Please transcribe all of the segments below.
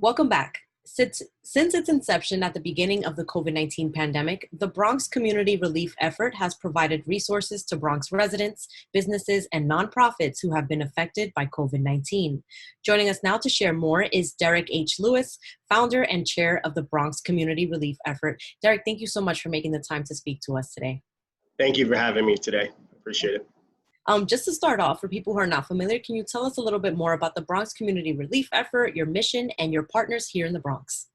Welcome back. Since its inception at the beginning of the COVID-19 pandemic, the Bronx Community Relief Effort has provided resources to Bronx residents, businesses, and nonprofits who have been affected by COVID-19. Joining us now to share more is Derrick H. founder and chair of the Bronx Community Relief Effort. Derrick, thank you so much for making the time to speak to us today. Thank you for having me today. Appreciate it. Just to start off, for people who are not familiar, can you tell us a little bit more about the Bronx Community Relief Effort, your mission, and your partners here in the Bronx?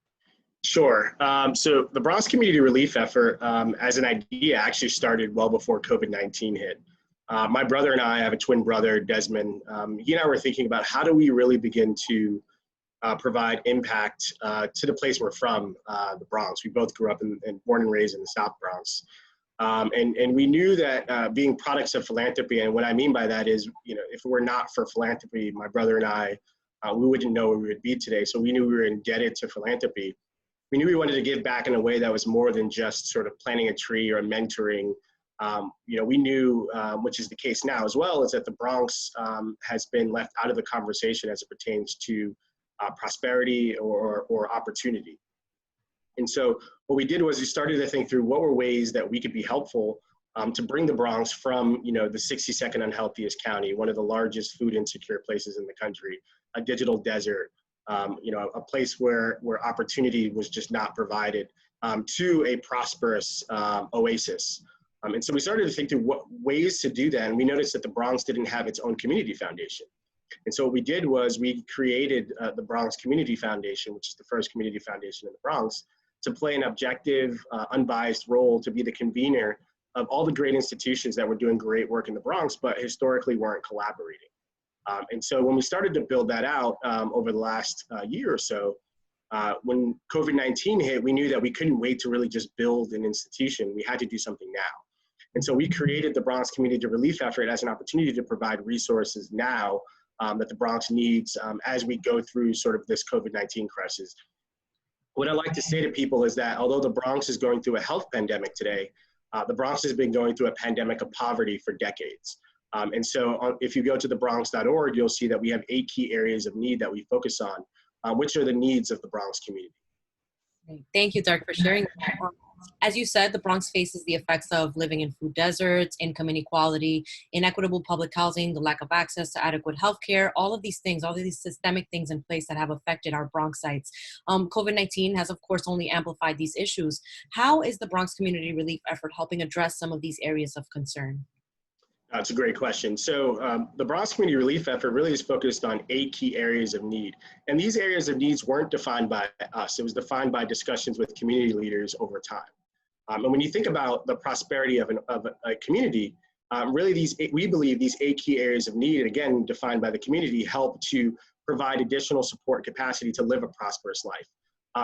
Sure. So the Bronx Community Relief Effort, as an idea, actually started well before COVID-19 hit. My brother and I have a twin brother, Desmond. He and I were thinking about how do we really begin to provide impact to the place we're from, the Bronx. We both grew up and born and raised in the South Bronx. And we knew that being products of philanthropy, and what I mean by that is, if it were not for philanthropy, my brother and I, we wouldn't know where we would be today. So we knew we were indebted to philanthropy. We knew we wanted to give back in a way that was more than just sort of planting a tree or mentoring. We knew, which is the case now as well, is that the Bronx has been left out of the conversation as it pertains to prosperity or opportunity. And so what we did was we started to think through what were ways that we could be helpful to bring the Bronx from, the 62nd unhealthiest county, one of the largest food insecure places in the country, a digital desert, a place where opportunity was just not provided, to a prosperous oasis. And so we started to think through what ways to do that. And we noticed that the Bronx didn't have its own community foundation. And so what we did was we created the Bronx Community Foundation, which is the first community foundation in the Bronx, to play an objective, unbiased role to be the convener of all the great institutions that were doing great work in the Bronx, but historically weren't collaborating. And so when we started to build that out over the last year or so, when COVID-19 hit, we knew that we couldn't wait to really just build an institution. We had to do something now. And so we created the Bronx Community Relief Effort as an opportunity to provide resources now that the Bronx needs as we go through sort of this COVID-19 crisis. What I like to say to people is that although the Bronx is going through a health pandemic today, the Bronx has been going through a pandemic of poverty for decades. And so if you go to thebronx.org, you'll see that we have 8 key areas of need that we focus on, which are the needs of the Bronx community. Thank you, Derrick, for sharing that. As you said, the Bronx faces the effects of living in food deserts, income inequality, inequitable public housing, the lack of access to adequate healthcare, all of these things, all of these systemic things in place that have affected our Bronxites. COVID-19 has, of course, only amplified these issues. How is the Bronx Community Relief Effort helping address some of these areas of concern? That's a great question. So the Bronx Community Relief Effort really is focused on 8 key areas of need. And these areas of needs weren't defined by us. It was defined by discussions with community leaders over time. And when you think about the prosperity of a community, really we believe these 8 key areas of need, again, defined by the community, help to provide additional support capacity to live a prosperous life.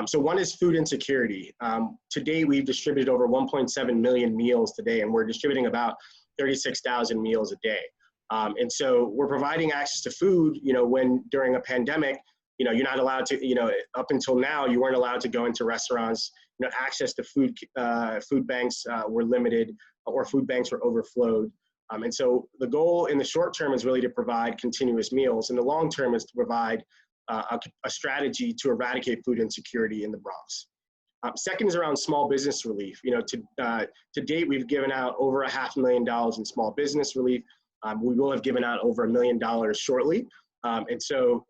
So one is food insecurity. To date, we've distributed over 1.7 million meals today, and we're distributing about 36,000 meals a day. And so we're providing access to food, when during a pandemic, you're not allowed to, up until now, you weren't allowed to go into restaurants, access to food banks were limited, or food banks were overflowed. And so the goal in the short term is really to provide continuous meals. In the long term is to provide a strategy to eradicate food insecurity in the Bronx. Second is around small business relief. To date, we've given out over $500,000 in small business relief. We will have given out over $1 million shortly. And so,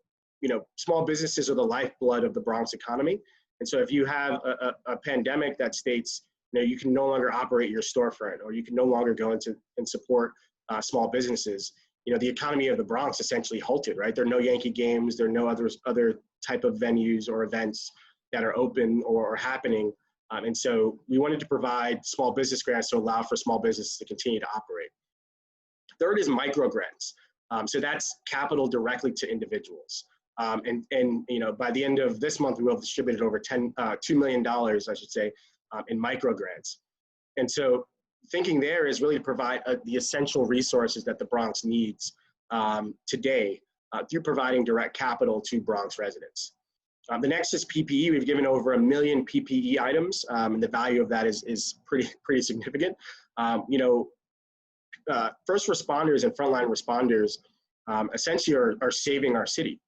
small businesses are the lifeblood of the Bronx economy. And so if you have a pandemic that states, you can no longer operate your storefront, or you can no longer go into and support small businesses, the economy of the Bronx essentially halted, right? There are no Yankee games. There are no other type of venues or events that are open or happening. And so we wanted to provide small business grants to allow for small businesses to continue to operate. Third is micro grants. So that's capital directly to individuals. And by the end of this month, we will have distributed over $2 million, I should say, in micro grants. And so thinking there is really to provide the essential resources that the Bronx needs today through providing direct capital to Bronx residents. The next is PPE. We've given over 1 million PPE items, and the value of that is pretty significant. First responders and frontline responders essentially are saving our city.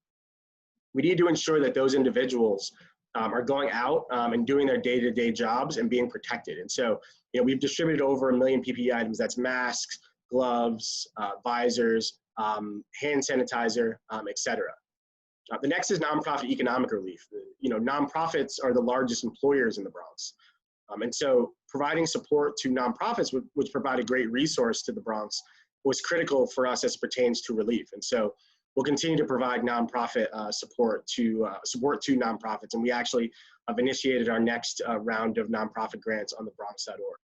We need to ensure that those individuals are going out and doing their day-to-day jobs and being protected. And so, we've distributed over 1 million PPE items. That's masks, gloves, visors, hand sanitizer, et cetera. The next is nonprofit economic relief. Nonprofits are the largest employers in the Bronx. And so providing support to nonprofits, which provide a great resource to the Bronx, was critical for us as pertains to relief. And so we'll continue to provide nonprofit support to nonprofits. And we actually have initiated our next round of nonprofit grants on the Bronx.org.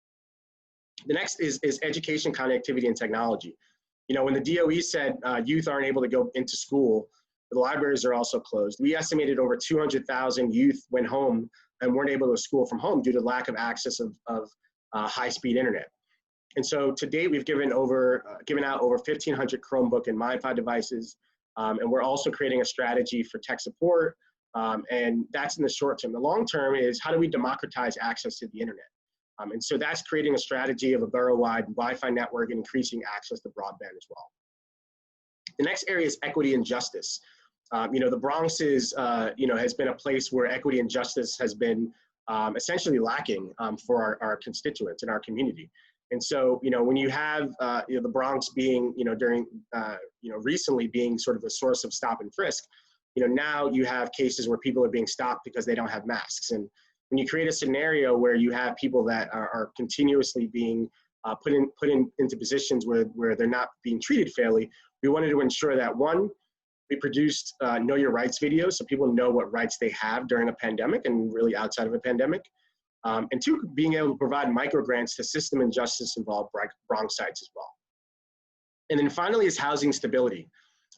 The next is education, connectivity, and technology. When the DOE said youth aren't able to go into school, the libraries are also closed. We estimated over 200,000 youth went home and weren't able to school from home due to lack of access of high-speed internet. And so to date, we've given out over 1,500 Chromebook and MiFi devices, and we're also creating a strategy for tech support, and that's in the short term. The long term is how do we democratize access to the internet? And so that's creating a strategy of a borough-wide Wi-Fi network and increasing access to broadband as well. The next area is equity and justice. The Bronx is, has been a place where equity and justice has been essentially lacking for our constituents in our community. And so, when you have the Bronx being, recently being sort of a source of stop and frisk, now you have cases where people are being stopped because they don't have masks. And when you create a scenario where you have people that are continuously being put into positions where they're not being treated fairly, we wanted to ensure that, one, we produced Know Your Rights videos so people know what rights they have during a pandemic and really outside of a pandemic. And two, being able to provide micro grants to system and justice involved Bronx sites as well. And then finally is housing stability.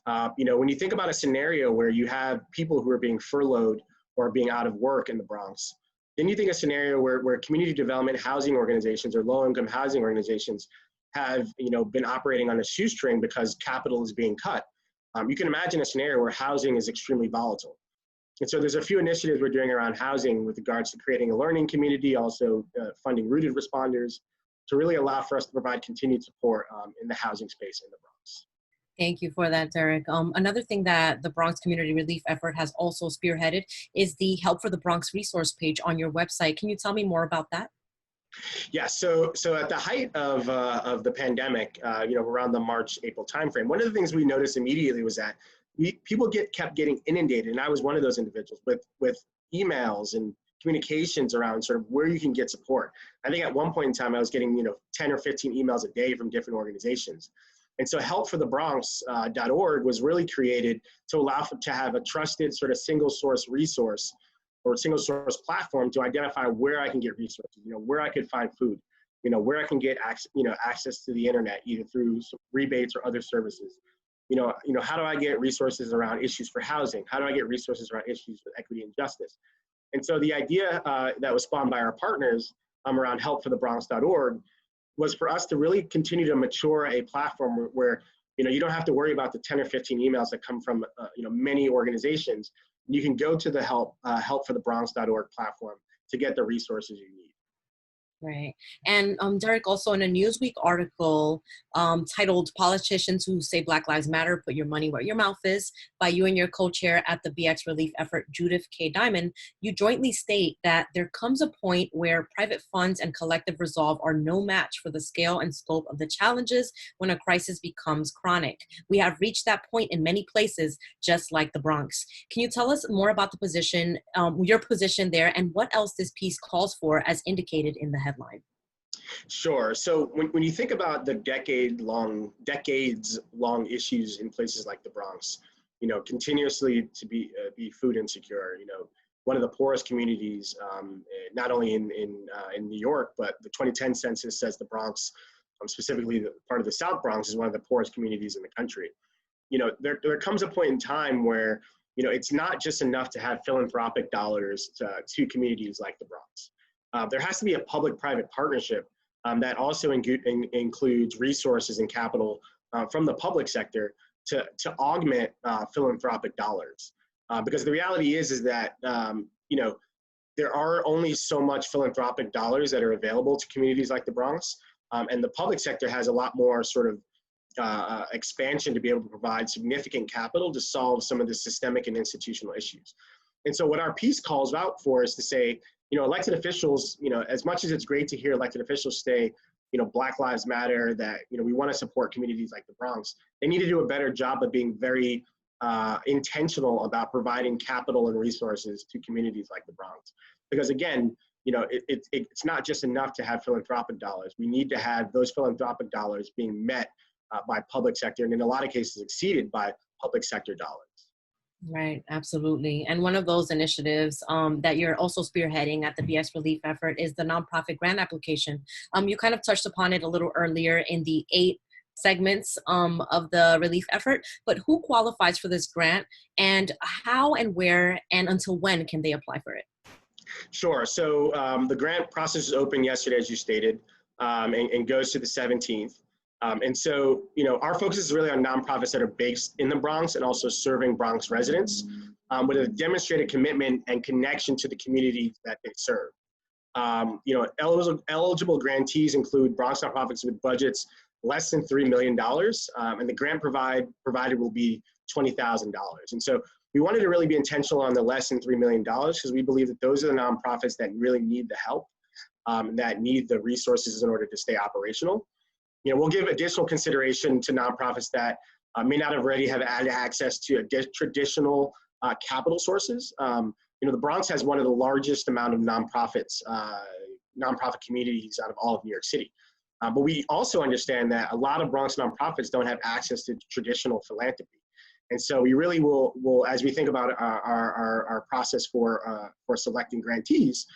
When you think about a scenario where you have people who are being furloughed or being out of work in the Bronx, then you think a scenario where community development housing organizations or low-income housing organizations have been operating on a shoestring because capital is being cut. You can imagine a scenario where housing is extremely volatile. And so there's a few initiatives we're doing around housing with regards to creating a learning community, also funding rooted responders to really allow for us to provide continued support in the housing space in the Bronx. Thank you for that, Derrick. Another thing that the Bronx Community Relief Effort has also spearheaded is the Help for the Bronx resource page on your website. Can you tell me more about that? Yeah, so at the height of the pandemic, around the March-April timeframe, one of the things we noticed immediately was that people kept getting inundated, and I was one of those individuals with emails and communications around sort of where you can get support. I think at one point in time, I was getting 10 or 15 emails a day from different organizations. And so helpforthebronx.org was really created to allow to have a trusted sort of single source resource or single source platform to identify where I can get resources, where I could find food, where I can get access to the internet, either through rebates or other services. How do I get resources around issues for housing? How do I get resources around issues with equity and justice? And so the idea that was spawned by our partners around helpforthebronx.org was for us to really continue to mature a platform where you don't have to worry about the 10 or 15 emails that come from many organizations. You can go to the helpforthebronx.org platform to get the resources you need. Right. And Derrick, also in a Newsweek article titled "Politicians Who Say Black Lives Matter, Put Your Money Where Your Mouth Is" by you and your co-chair at the BX Relief Effort, Judith K. Diamond, you jointly state that there comes a point where private funds and collective resolve are no match for the scale and scope of the challenges when a crisis becomes chronic. We have reached that point in many places, just like the Bronx. Can you tell us more about the position, your position there, and what else this piece calls for as indicated in the headline? Sure. So when you think about the decades-long issues in places like the Bronx, continuously to be food insecure, one of the poorest communities, not only in New York, but the 2010 census says the Bronx, specifically the part of the South Bronx, is one of the poorest communities in the country. There comes a point in time where, it's not just enough to have philanthropic dollars to communities like the Bronx. There has to be a public-private partnership that also includes resources and capital from the public sector to augment philanthropic dollars. Because the reality is that, there are only so much philanthropic dollars that are available to communities like the Bronx, and the public sector has a lot more sort of expansion to be able to provide significant capital to solve some of the systemic and institutional issues. And so what our piece calls out for is to say, elected officials, as much as it's great to hear elected officials say, Black Lives Matter, that, we want to support communities like the Bronx, they need to do a better job of being very intentional about providing capital and resources to communities like the Bronx. Because again, it's not just enough to have philanthropic dollars. We need to have those philanthropic dollars being met by public sector, and in a lot of cases exceeded by public sector dollars. Right, absolutely. And one of those initiatives that you're also spearheading at the BX Relief effort is the nonprofit grant application. You kind of touched upon it a little earlier in the 8 segments of the relief effort, but who qualifies for this grant, and how and where and until when can they apply for it? Sure. So the grant process is open yesterday, as you stated, and goes to the 17th. And so, our focus is really on nonprofits that are based in the Bronx and also serving Bronx residents with a demonstrated commitment and connection to the communities that they serve. Eligible grantees include Bronx nonprofits with budgets less than $3 million, and the grant provided will be $20,000. And so we wanted to really be intentional on the less than $3 million because we believe that those are the nonprofits that really need the help, that need the resources in order to stay operational. We'll give additional consideration to nonprofits that may not already have had access to traditional capital sources. The Bronx has one of the largest amount of nonprofit communities out of all of New York City. But we also understand that a lot of Bronx nonprofits don't have access to traditional philanthropy. And so we really will as we think about our process for selecting grantees,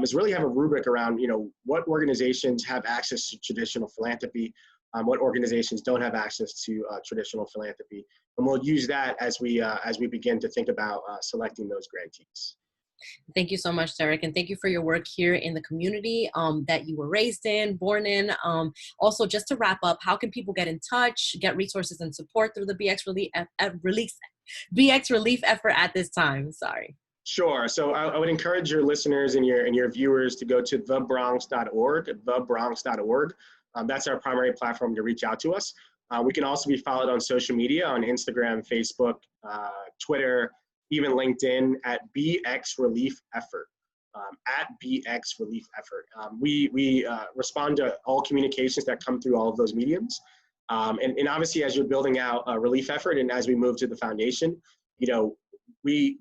is really have a rubric around, what organizations have access to traditional philanthropy, what organizations don't have access to traditional philanthropy. And we'll use that as we begin to think about selecting those grantees. Thank you so much, Derrick, and thank you for your work here in the community that you were raised in, born in. Also, just to wrap up, how can people get in touch, get resources and support through the BX Relief effort at this time? Sorry. Sure. So I would encourage your listeners and your viewers to go to thebronx.org, thebronx.org. That's our primary platform to reach out to us. We can also be followed on social media, on Instagram, Facebook, Twitter, even LinkedIn at BX Relief Effort, at BX Relief Effort. We respond to all communications that come through all of those mediums. And obviously, as you're building out a relief effort and as we move to the foundation, we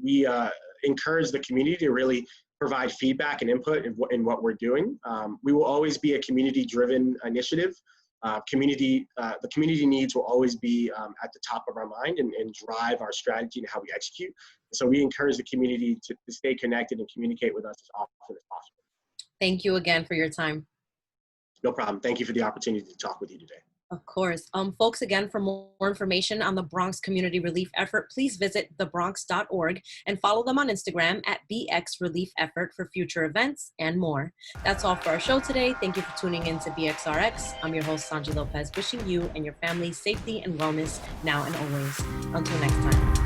encourage the community to really provide feedback and input in what we're doing. We will always be a community-driven initiative. The community needs will always be at the top of our mind and drive our strategy and how we execute. So we encourage the community to stay connected and communicate with us as often as possible. Thank you again for your time. No problem. Thank you for the opportunity to talk with you today. Of course. Folks, again, for more information on the Bronx Community Relief Effort, please visit thebronx.org and follow them on Instagram at BX Relief Effort for future events and more. That's all for our show today. Thank you for tuning in to BXRX. I'm your host, Sonyi Lopez, wishing you and your family safety and wellness now and always. Until next time.